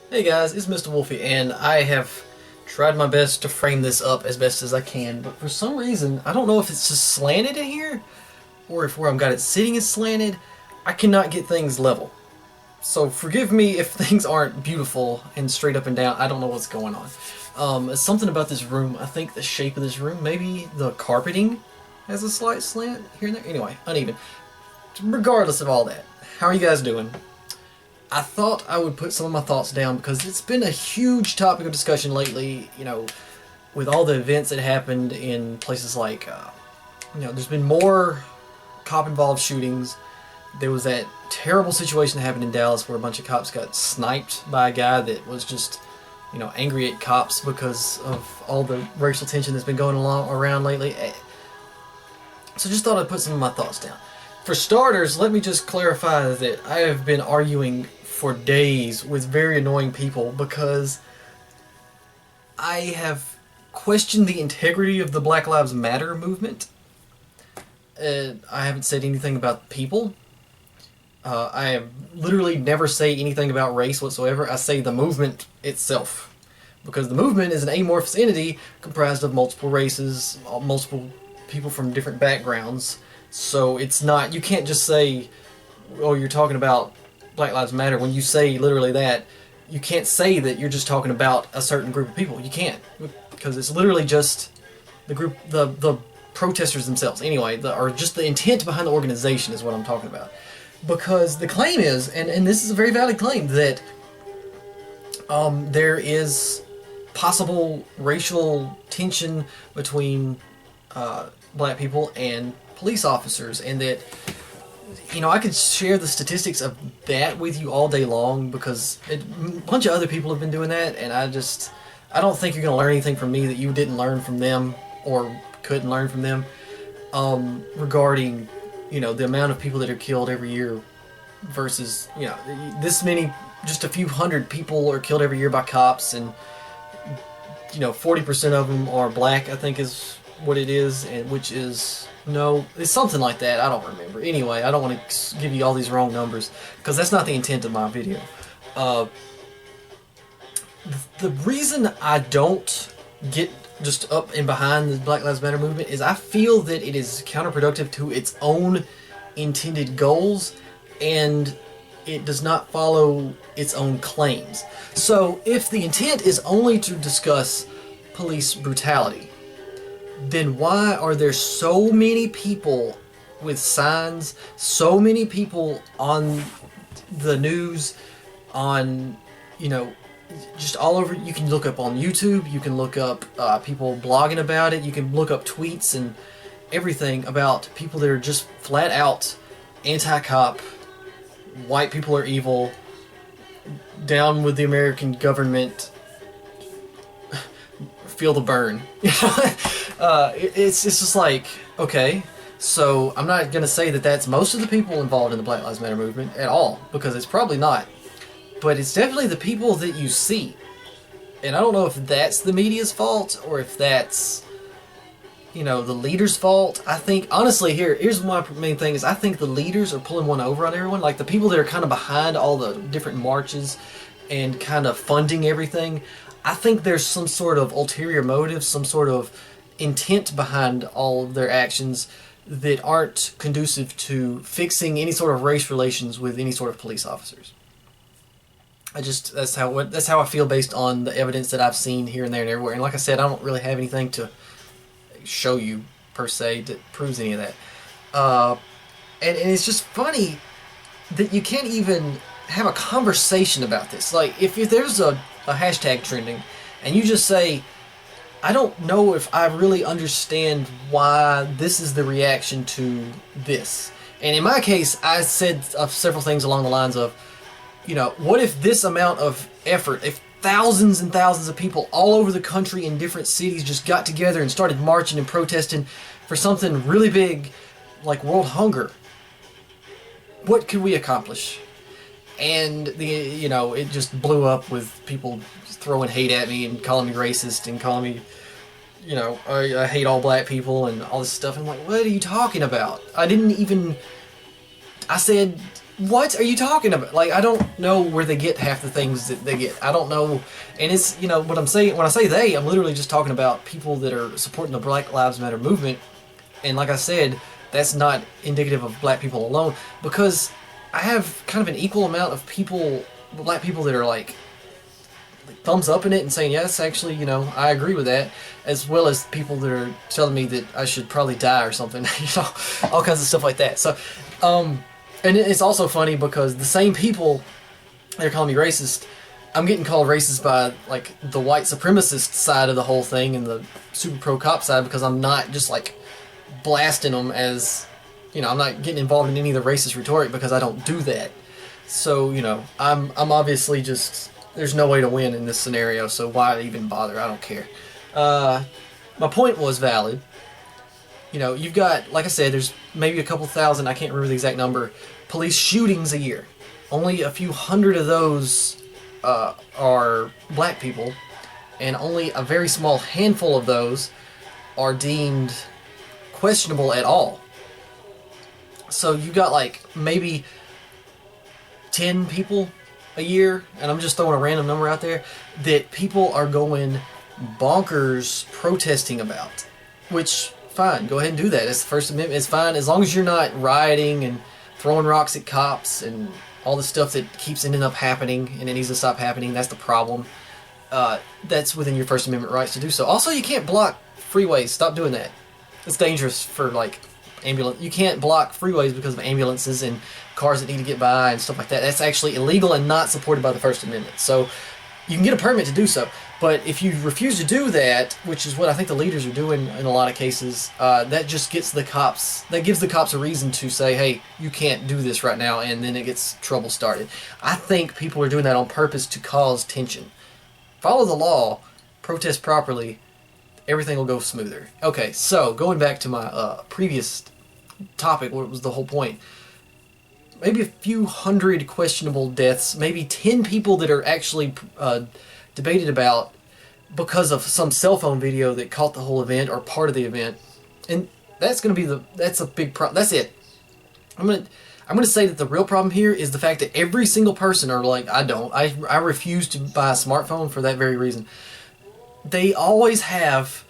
Hey guys, it's Mr. Wolfie, and I have tried my best to frame this up as best as I can, but for some reason, I don't know if it's just slanted in here, or if where I've got it sitting is slanted, I cannot get things level. So forgive me if things aren't beautiful and straight up and down, I don't know what's going on. It's something about this room, I think the shape of this room, maybe the carpeting has a slight slant here and there, anyway, uneven. Regardless of all that, how are you guys doing? I thought I would put some of my thoughts down because it's been a huge topic of discussion lately, with all the events that happened in places like, there's been more cop-involved shootings. There was that terrible situation that happened in Dallas where a bunch of cops got sniped by a guy that was just, angry at cops because of all the racial tension that's been going along around lately. So just thought I'd put some of my thoughts down. For starters, let me just clarify that I have been arguing for days with very annoying people because I have questioned the integrity of the Black Lives Matter movement. I haven't said anything about people. I have literally never say anything about race whatsoever. I say the movement itself. Because the movement is an amorphous entity comprised of multiple races, multiple people from different backgrounds. So it's not, you can't just say, oh, you're talking about Black Lives Matter. When you say literally that, you can't say that you're just talking about a certain group of people. You can't. Because it's literally just the group, the protesters themselves. Anyway, or just the intent behind the organization is what I'm talking about. Because the claim is, and this is a very valid claim, that there is possible racial tension between black people and police officers, and that I could share the statistics of that with you all day long because a bunch of other people have been doing that, and I don't think you're going to learn anything from me that you didn't learn from them or couldn't learn from them regarding the amount of people that are killed every year versus this many, just a few hundred people are killed every year by cops, and 40% of them are black, I think is what it is, and which is, no, it's something like that, I don't remember. Anyway, I don't want to give you all these wrong numbers, because that's not the intent of my video. The reason I don't get just up and behind the Black Lives Matter movement is I feel that it is counterproductive to its own intended goals, and it does not follow its own claims. So if the intent is only to discuss police brutality, then why are there so many people with signs, so many people on the news, on, just all over? You can look up on YouTube, you can look up people blogging about it, you can look up tweets and everything about people that are just flat out anti-cop, white people are evil, down with the American government, feel the burn. It's just like, okay, so I'm not going to say that that's most of the people involved in the Black Lives Matter movement at all, because it's probably not. But it's definitely the people that you see. And I don't know if that's the media's fault, or if that's, the leaders' fault. I think, honestly, here's my main thing, is I think the leaders are pulling one over on everyone. Like, the people that are kind of behind all the different marches and kind of funding everything, I think there's some sort of ulterior motive, some sort of intent behind all of their actions that aren't conducive to fixing any sort of race relations with any sort of police officers. That's how I feel based on the evidence that I've seen here and there and everywhere. And like I said, I don't really have anything to show you per se that proves any of that. And it's just funny that you can't even have a conversation about this. Like, if there's a hashtag trending and you just say, I don't know if I really understand why this is the reaction to this. And in my case, I said several things along the lines of, what if this amount of effort, if thousands and thousands of people all over the country in different cities just got together and started marching and protesting for something really big like world hunger, what could we accomplish? And it just blew up with people throwing hate at me and calling me racist and calling me, I hate all black people and all this stuff. And I'm like, what are you talking about? I said what are you talking about? Like, I don't know where they get half the things that they get. I don't know. And it's, what I'm saying, when I say they, I'm literally just talking about people that are supporting the Black Lives Matter movement. And like I said, that's not indicative of black people alone, because I have kind of an equal amount of people, black people, that are like thumbs up in it and saying, yes, actually, I agree with that, as well as people that are telling me that I should probably die or something, all kinds of stuff like that. So, and it's also funny because the same people that are calling me racist, I'm getting called racist by like the white supremacist side of the whole thing and the super pro cop side, because I'm not just like blasting them as, I'm not getting involved in any of the racist rhetoric because I don't do that. So, I'm obviously just, there's no way to win in this scenario, so why even bother? I don't care. My point was valid. You've got, like I said, there's maybe a couple thousand, I can't remember the exact number, police shootings a year. Only a few hundred of those are black people, and only a very small handful of those are deemed questionable at all. So you got like maybe 10 people a year, and I'm just throwing a random number out there, that people are going bonkers protesting about. Which, fine, go ahead and do that. It's the First Amendment. It's fine as long as you're not rioting and throwing rocks at cops and all the stuff that keeps ending up happening, and it needs to stop happening. That's the problem. That's within your First Amendment rights to do so. Also, you can't block freeways. Stop doing that. It's dangerous for like ambulance. You can't block freeways because of ambulances and cars that need to get by and stuff like that. That's actually illegal and not supported by the First Amendment. So you can get a permit to do so, but if you refuse to do that, which is what I think the leaders are doing in a lot of cases, that just gets the cops. That gives the cops a reason to say, "Hey, you can't do this right now," and then it gets trouble started. I think people are doing that on purpose to cause tension. Follow the law, protest properly, everything will go smoother. Okay, so going back to my previous topic, what was the whole point? Maybe a few hundred questionable deaths, maybe 10 people that are actually debated about because of some cell phone video that caught the whole event or part of the event. And that's going to be that's a big problem. That's it. I'm going to say that the real problem here is the fact that every single person, or like I refuse to buy a smartphone for that very reason. They always have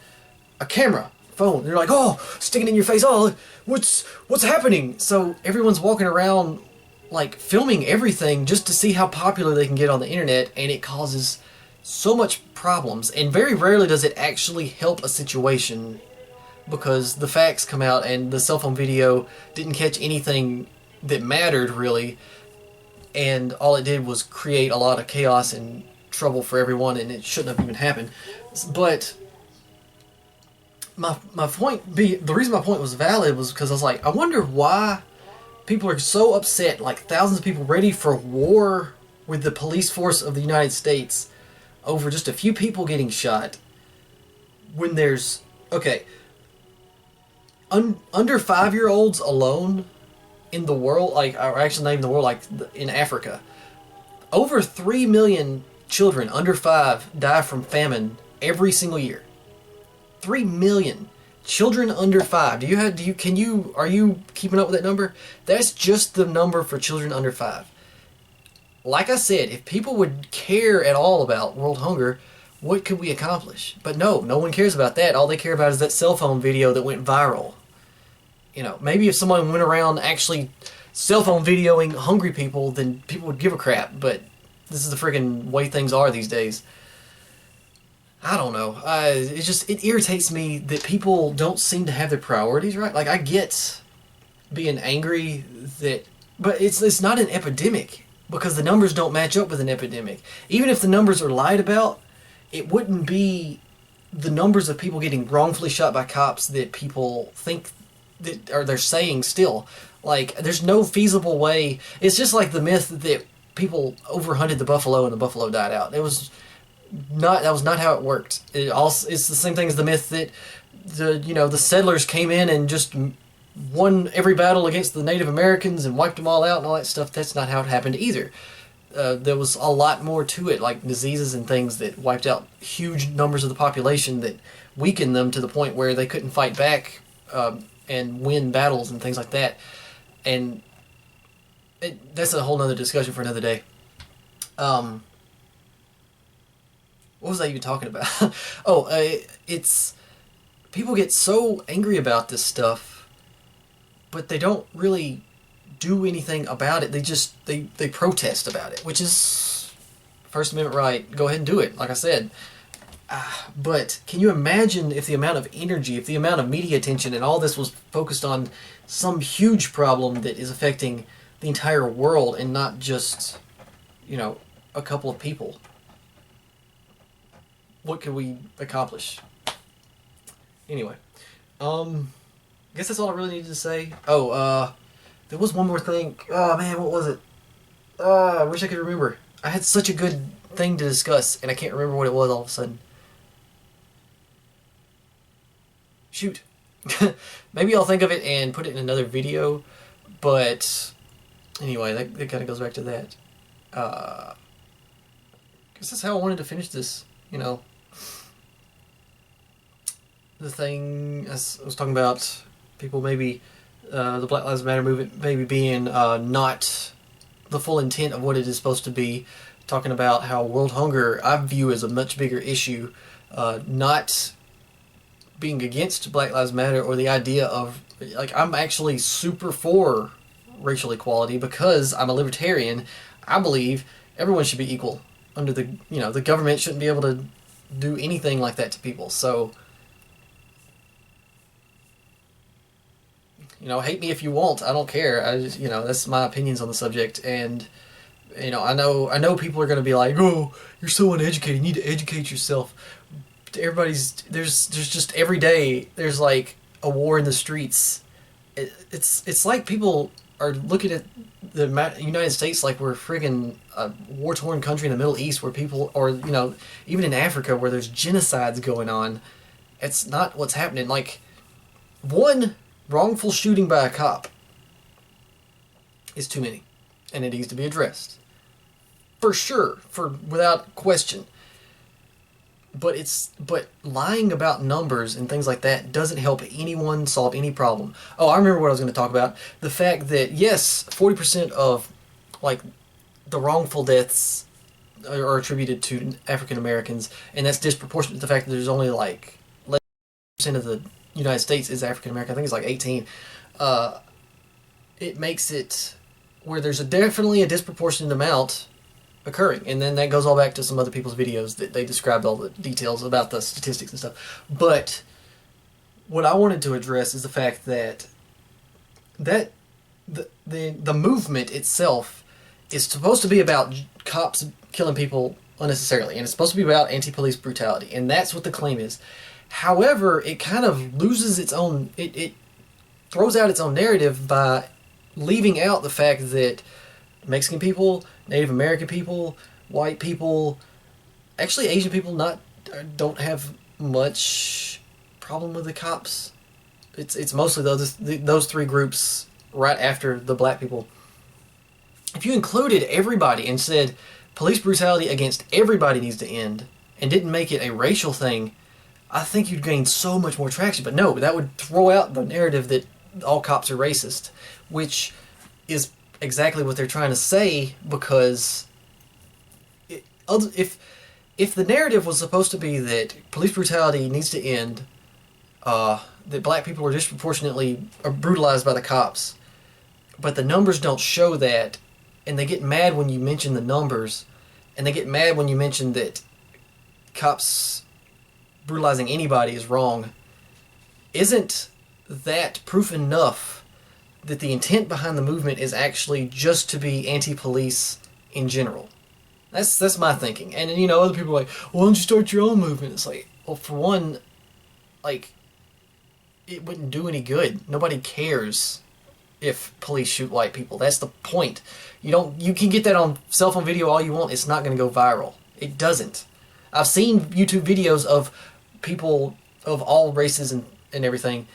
a camera, phone. They're like, oh, sticking in your face. Oh, what's happening? So everyone's walking around like filming everything just to see how popular they can get on the internet, and it causes so much problems. And very rarely does it actually help a situation, because the facts come out and the cell phone video didn't catch anything that mattered really, and all it did was create a lot of chaos and trouble for everyone, and it shouldn't have even happened. But my point the reason my point was valid was because I was like, I wonder why people are so upset, like thousands of people ready for war with the police force of the United States over just a few people getting shot, when there's, okay, under 5-year-olds alone in the world, like, or actually not even the world, like in Africa, over 3 million children under 5 die from famine every single year. 3 million children under 5. Are you keeping up with that number? That's just the number for children under 5. Like I said, if people would care at all about world hunger, what could we accomplish? But no one cares about that. All they care about is that cell phone video that went viral. Maybe if someone went around actually cell phone videoing hungry people, then people would give a crap, but this is the freaking way things are these days. I don't know. It irritates me that people don't seem to have their priorities right. Like, I get being angry but it's not an epidemic, because the numbers don't match up with an epidemic. Even if the numbers are lied about, it wouldn't be the numbers of people getting wrongfully shot by cops that people think that, or they're saying still. Like, there's no feasible way. It's just like the myth that people overhunted the buffalo and the buffalo died out. That was not how it worked. It's the same thing as the myth that the settlers came in and just won every battle against the Native Americans and wiped them all out and all that stuff. That's not how it happened either. There was a lot more to it, like diseases and things that wiped out huge numbers of the population, that weakened them to the point where they couldn't fight back and win battles and things like that. And That's a whole nother discussion for another day. Um, what was I even talking about? Oh, it's people get so angry about this stuff, but they don't really do anything about it. They protest about it, which is First Amendment right. Go ahead and do it. Like I said, but can you imagine if the amount of energy, if the amount of media attention and all this was focused on some huge problem that is affecting the entire world and not just, you know, a couple of people? What could we accomplish? Anyway, I guess that's all I really needed to say. Oh, there was one more thing. Oh man, what was it? I wish I could remember. I had such a good thing to discuss, and I can't remember what it was all of a sudden. Shoot. Maybe I'll think of it and put it in another video, but anyway, that kind of goes back to that. Guess that's how I wanted to finish this, you know. The thing I was talking about, people maybe, the Black Lives Matter movement maybe being not the full intent of what it is supposed to be, talking about how world hunger I view as a much bigger issue, not being against Black Lives Matter or the idea of, like, I'm actually super for racial equality because I'm a libertarian. I believe everyone should be equal under the, you know, the government shouldn't be able to do anything like that to people. So, you know, hate me if you want. I don't care. I just, you know, that's my opinions on the subject. And, you know, I know people are going to be like, oh, you're so uneducated. You need to educate yourself. There's just every day there's like a war in the streets. It's like people are looking at the United States like we're friggin' a war-torn country in the Middle East where people, or, you know, even in Africa where there's genocides going on. It's not what's happening. Like, one wrongful shooting by a cop is too many, and it needs to be addressed. For sure, without question. But lying about numbers and things like that doesn't help anyone solve any problem. Oh, I remember what I was going to talk about. The fact that, yes, 40% of, like, the wrongful deaths are attributed to African Americans, and that's disproportionate to the fact that there's only, like, less than 10% of the United States is African American. I think it's like 18. It makes it where there's definitely a disproportionate amount occurring, and then that goes all back to some other people's videos that they described all the details about the statistics and stuff. But what I wanted to address is the fact that the movement itself is supposed to be about cops killing people unnecessarily, and it's supposed to be about anti-police brutality, and that's what the claim is. However, it kind of loses its own, it throws out its own narrative by leaving out the fact that Mexican people, Native American people, white people, actually Asian people don't have much problem with the cops. It's mostly those three groups right after the black people. If you included everybody and said police brutality against everybody needs to end and didn't make it a racial thing, I think you'd gain so much more traction. But no, that would throw out the narrative that all cops are racist, which is exactly what they're trying to say, because if the narrative was supposed to be that police brutality needs to end, that black people are disproportionately brutalized by the cops, but the numbers don't show that, and they get mad when you mention the numbers, and they get mad when you mention that cops brutalizing anybody is wrong, isn't that proof enough that the intent behind the movement is actually just to be anti-police in general? That's my thinking. And, you know, other people are like, well, why don't you start your own movement? It's like, well, for one, like, it wouldn't do any good. Nobody cares if police shoot white people. That's the point. You can get that on cell phone video all you want. It's not going to go viral. It doesn't. I've seen YouTube videos of people of all races and everything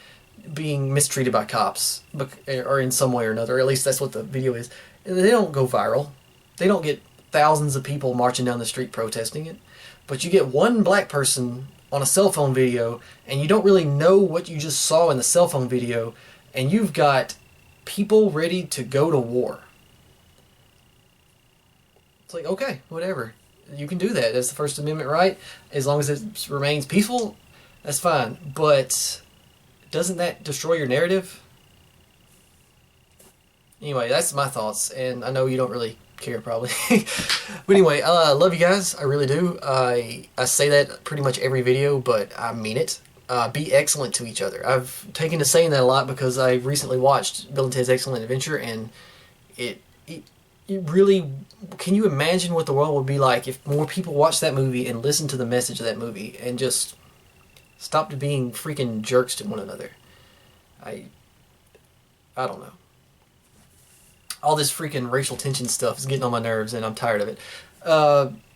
being mistreated by cops, or in some way or another. Or at least that's what the video is. They don't go viral. They don't get thousands of people marching down the street protesting it. But you get one black person on a cell phone video, and you don't really know what you just saw in the cell phone video, and you've got people ready to go to war. It's like, okay, whatever. You can do that. That's the First Amendment right. As long as it remains peaceful, that's fine. But doesn't that destroy your narrative? Anyway, that's my thoughts, and I know you don't really care probably. But anyway, I love you guys. I really do. I say that pretty much every video, but I mean it. Be excellent to each other. I've taken to saying that a lot because I recently watched Bill and Ted's Excellent Adventure, and it really, can you imagine what the world would be like if more people watched that movie and listened to the message of that movie and just stopped being freaking jerks to one another? I don't know. All this freaking racial tension stuff is getting on my nerves, and I'm tired of it.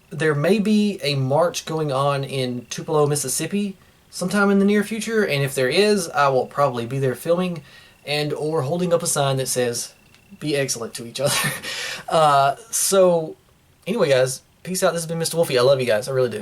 There may be a march going on in Tupelo, Mississippi sometime in the near future, and if there is, I will probably be there filming and or holding up a sign that says, be excellent to each other. So, anyway guys, peace out. This has been Mr. Wolfie. I love you guys. I really do.